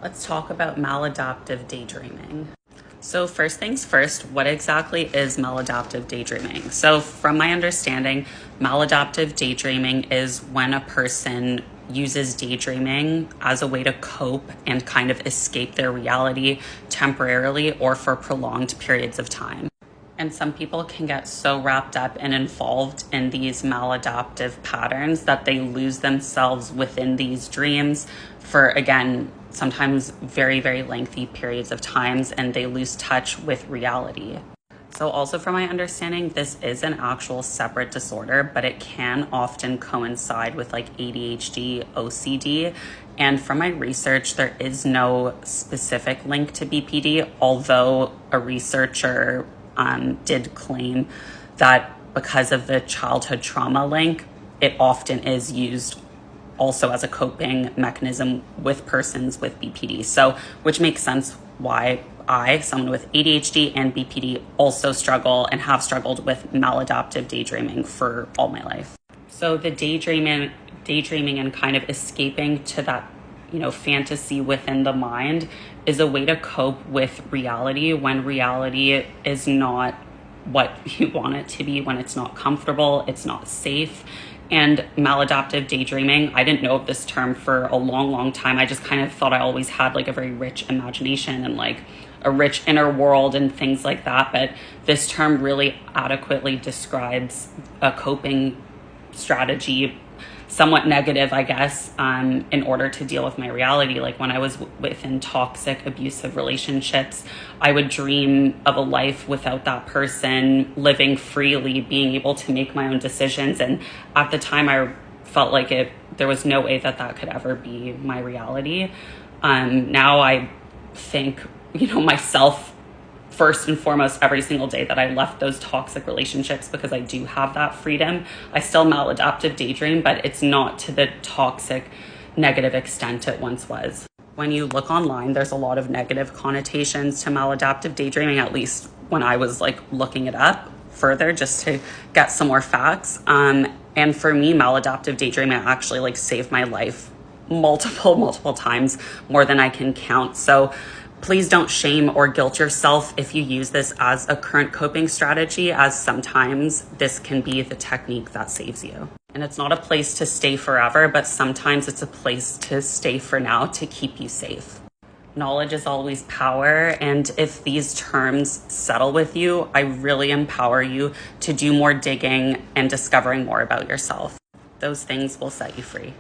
Let's talk about maladaptive daydreaming. So first things first, what exactly is maladaptive daydreaming? So from my understanding, maladaptive daydreaming is when a person uses daydreaming as a way to cope and kind of escape their reality temporarily or for prolonged periods of time. And some people can get so wrapped up and involved in these maladaptive patterns that they lose themselves within these dreams for, again, sometimes very, very lengthy periods of times, and they lose touch with reality. So also from my understanding, this is an actual separate disorder, but it can often coincide with like ADHD, OCD. And from my research, there is no specific link to BPD, although a researcher did claim that because of the childhood trauma link, it often is used also as a coping mechanism with persons with BPD. So, which makes sense why someone with ADHD and BPD, also struggle and have struggled with maladaptive daydreaming for all my life. So the daydreaming and kind of escaping to that, fantasy within the mind is a way to cope with reality when reality is not what you want it to be, when it's not comfortable, it's not safe. And maladaptive daydreaming, I didn't know of this term for a long, long time. I just kind of thought I always had like a very rich imagination and like a rich inner world and things like that. But this term really adequately describes a coping strategy, somewhat negative, I guess, in order to deal with my reality. Like when I was within toxic, abusive relationships, I would dream of a life without that person, living freely, being able to make my own decisions. And at the time, I felt like there was no way that could ever be my reality. Now I think, myself first and foremost every single day that I left those toxic relationships because I do have that freedom. I still maladaptive daydream, but it's not to the toxic, negative extent it once was. When you look online, there's a lot of negative connotations to maladaptive daydreaming, at least when I was like looking it up further just to get some more facts. And for me, maladaptive daydreaming actually like saved my life multiple times, more than I can count. So please don't shame or guilt yourself if you use this as a current coping strategy, as sometimes this can be the technique that saves you. And it's not a place to stay forever, but sometimes it's a place to stay for now to keep you safe. Knowledge is always power, and if these terms settle with you, I really empower you to do more digging and discovering more about yourself. Those things will set you free.